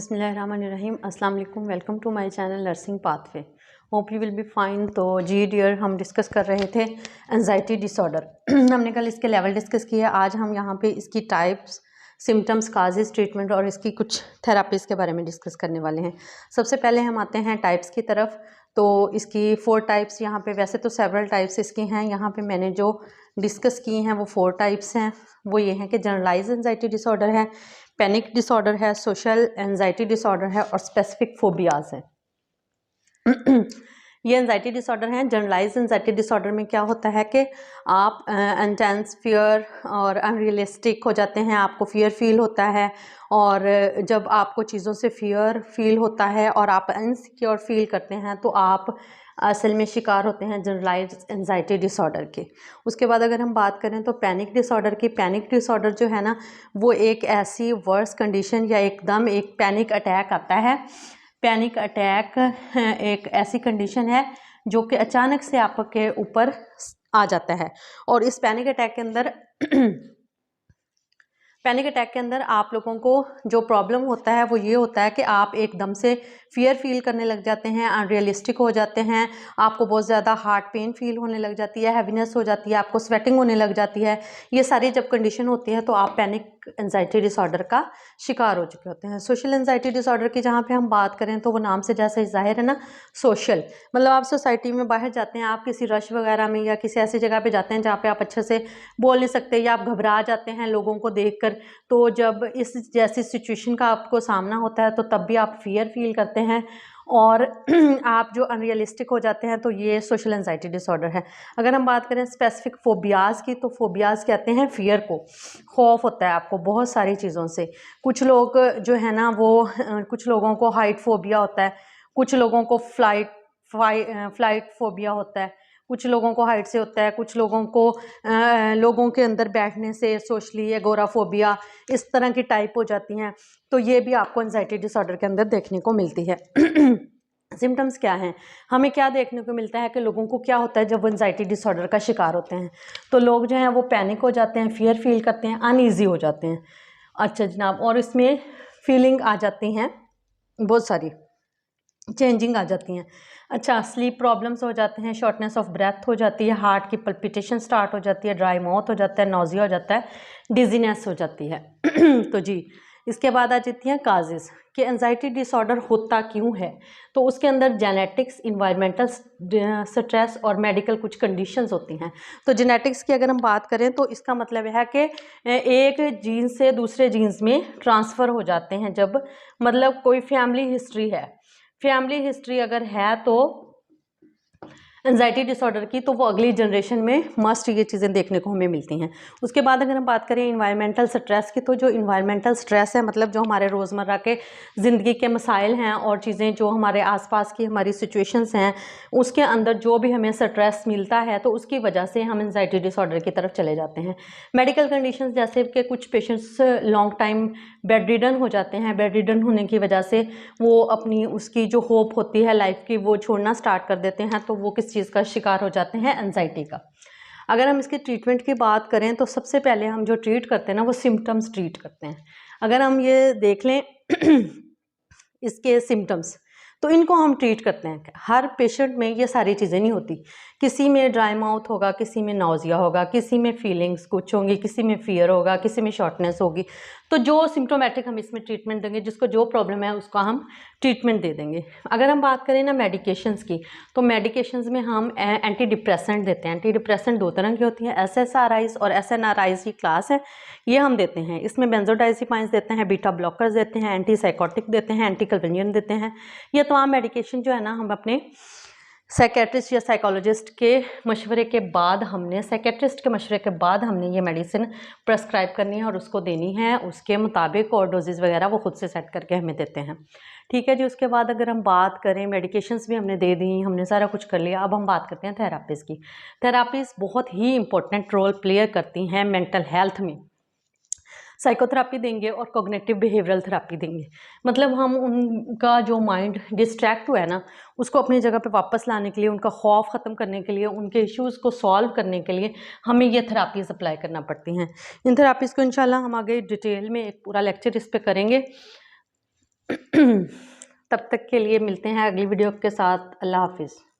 बिस्मिल्लाहिर्रहमानिर्रहीम। अस्सलाम वालेकुम। Welcome to my channel nursing pathway. Hope you will be fine. तो जी डियर, हम डिस्कस कर रहे थे एंजाइटी डिसऑर्डर। हमने कल इसके लेवल डिस्कस किए। आज हम यहाँ पे इसकी टाइप्स, सिम्टम्स, काजेस, ट्रीटमेंट और इसकी कुछ थेरापीज़ के बारे में डिस्कस करने वाले हैं। सबसे पहले हम आते हैं टाइप्स की तरफ। तो इसकी 4 टाइप्स यहाँ पे, वैसे तो सेवरल टाइप्स इसकी हैं, यहाँ पे मैंने जो डिस्कस किए हैं वो 4 टाइप्स हैं। वो ये हैं कि जनरलाइज एंजाइटी डिसऑर्डर है, पैनिक डिसऑर्डर है, सोशल एंजाइटी डिसऑर्डर है और स्पेसिफिक फोबियाज है। ये एंजाइटी डिसऑर्डर हैं। जनरलाइज एंजाइटी डिसऑर्डर में क्या होता है कि आप इंटेंस फियर और अनरियलिस्टिक हो जाते हैं, आपको फियर फील होता है, और जब आपको चीज़ों से फियर फील होता है और आप इनसिक्योर फील करते हैं तो आप असल में शिकार होते हैं जनरलाइज एंजाइटी डिसऑर्डर के। उसके बाद अगर हम बात करें तो पैनिक डिसऑर्डर की। पैनिक डिसऑर्डर जो है ना, वो एक ऐसी वर्स कंडीशन या एकदम एक पैनिक अटैक आता है। पैनिक अटैक एक ऐसी कंडीशन है जो कि अचानक से आपके ऊपर आ जाता है। और इस पैनिक अटैक के अंदर आप लोगों को जो प्रॉब्लम होता है वो ये होता है कि आप एकदम से फियर फील करने लग जाते हैं, अनरियलिस्टिक हो जाते हैं, आपको बहुत ज़्यादा हार्ट पेन फील होने लग जाती है, हैवीनेस हो जाती है, आपको स्वेटिंग होने लग जाती है। ये सारी जब कंडीशन होती है तो आप पैनिक एंजाइटी डिसऑर्डर का शिकार हो चुके होते हैं। सोशल एंजाइटी डिसऑर्डर की जहाँ पे हम बात करें तो वो नाम से जैसे जाहिर है ना, सोशल, मतलब आप सोसाइटी में बाहर जाते हैं, आप किसी रश वगैरह में या किसी ऐसी जगह पे जाते हैं जहाँ पे आप अच्छे से बोल नहीं सकते या आप घबरा जाते हैं लोगों को देखकर। तो जब इस जैसी सिचुएशन का आपको सामना होता है तो तब भी आप फियर फील करते हैं और आप जो अनरियलिस्टिक हो जाते हैं, तो ये सोशल एंजाइटी डिसऑर्डर है। अगर हम बात करें स्पेसिफिक फोबियाज की, तो फोबियाज कहते हैं फियर को। खौफ होता है आपको बहुत सारी चीज़ों से। कुछ लोग जो है ना वो कुछ लोगों को हाइट फोबिया होता है, कुछ लोगों को फ्लाइट फोबिया होता है, कुछ लोगों को हाइट से होता है, कुछ लोगों को लोगों के अंदर बैठने से, सोशली एगोराफोबिया, इस तरह की टाइप हो जाती हैं। तो ये भी आपको एंजाइटी डिसऑर्डर के अंदर देखने को मिलती है। सिम्टम्स क्या हैं, हमें क्या देखने को मिलता है कि लोगों को क्या होता है जब वो एंजाइटी डिसऑर्डर का शिकार होते हैं। तो लोग जो हैं वो पैनिक हो जाते हैं, फियर फील करते हैं, अनईजी हो जाते हैं। अच्छा जनाब, और इसमें फीलिंग आ जाती हैं, बहुत सारी चेंजिंग आ जाती हैं। अच्छा, स्लीप प्रॉब्लम्स हो जाते हैं, शॉर्टनेस ऑफ ब्रेथ हो जाती है, हार्ट की पल्पिटेशन स्टार्ट हो जाती है, ड्राई माउथ हो जाता है, नोजिया हो जाता है, डिजीनेस हो जाती है। तो जी, इसके बाद आ जाती हैं काजेस कि एंजाइटी डिसऑर्डर होता क्यों है। तो उसके अंदर जेनेटिक्स, इन्वायरमेंटल स्ट्रेस और मेडिकल कुछ कंडीशंस होती हैं। तो जेनेटिक्स की अगर हम बात करें तो इसका मतलब है कि एक जीन से दूसरे जीन्स में ट्रांसफ़र हो जाते हैं। जब मतलब कोई फैमिली हिस्ट्री है, फैमिली हिस्ट्री अगर है तो एंजाइटी डिसऑर्डर की, तो वो अगली जनरेशन में मस्ट ये चीज़ें देखने को हमें मिलती हैं। उसके बाद अगर हम बात करें इन्वायरमेंटल स्ट्रेस की, तो जो इन्वायरमेंटल स्ट्रेस है, मतलब जो हमारे रोज़मर्रा के ज़िंदगी के मसाइल हैं और चीज़ें जो हमारे आसपास की हमारी सिचुएशंस हैं, उसके अंदर जो भी हमें स्ट्रेस मिलता है तो उसकी वजह से हम एंजाइटी डिसऑर्डर की तरफ चले जाते हैं। मेडिकल कंडीशंस, जैसे कि कुछ patients long time bed ridden हो जाते हैं, बेड रिडन होने की वजह से वो अपनी उसकी जो होप होती है लाइफ की वो छोड़ना स्टार्ट कर देते हैं। तो वो किस चीज़ का शिकार हो जाते हैं, एंजाइटी का। अगर हम इसके ट्रीटमेंट की बात करें तो सबसे पहले हम जो ट्रीट करते हैं ना वो सिम्टम्स ट्रीट करते हैं। अगर हम ये देख लें इसके सिम्टम्स, तो इनको हम ट्रीट करते हैं। हर पेशेंट में ये सारी चीज़ें नहीं होती, किसी में ड्राई माउथ होगा, किसी में नौजिया होगा, किसी में फीलिंग्स कुछ होंगी, किसी में फियर होगा, किसी में शॉर्टनेस होगी। तो जो सिम्टोमेटिक हम इसमें ट्रीटमेंट देंगे, जिसको जो प्रॉब्लम है उसका हम ट्रीटमेंट दे देंगे। अगर हम बात करें ना मेडिकेशंस की, तो मेडिकेशंस में हम एंटी डिप्रेसेंट देते हैं। एंटी डिप्रेसेंट 2 तरह की होती हैं, SSRIs और SNRIs की क्लास है, ये हम देते हैं। इसमें बेंजोडाइज़ेपाइंस देते हैं, बीटा ब्लॉकर्स देते हैं, एंटी साइकोटिक देते हैं, एंटी कन्वर्जेंट देते हैं। ये तमाम मेडिकेशन जो है ना हम अपने साइकेट्रिस्ट या साइकोलॉजिस्ट के मशवरे के बाद हमने ये मेडिसिन प्रेस्क्राइब करनी है और उसको देनी है उसके मुताबिक, और डोजेज़ वगैरह वो खुद से सेट करके हमें देते हैं। ठीक है जी। उसके बाद अगर हम बात करें, मेडिकेशंस भी हमने दे दी, हमने सारा कुछ कर लिया, अब हम बात करते हैं थेरापीज़ की। थेरापीज़ बहुत ही इंपॉर्टेंट रोल प्ले करती हैं मेंटल हेल्थ में। साइकोथेरापी देंगे और कॉग्निटिव बिहेवियरल थेरापी देंगे, मतलब हम उनका जो माइंड डिस्ट्रैक्ट हुआ है ना उसको अपनी जगह पे वापस लाने के लिए, उनका खौफ ख़त्म करने के लिए, उनके इश्यूज़ को सॉल्व करने के लिए हमें ये थेरापीज़ अप्लाई करना पड़ती हैं। इन थेरापीज़ को इंशाल्लाह हम आगे डिटेल में एक पूरा लेक्चर इस पे करेंगे। तब तक के लिए मिलते हैं अगली वीडियो के साथ। अल्लाह हाफिज़।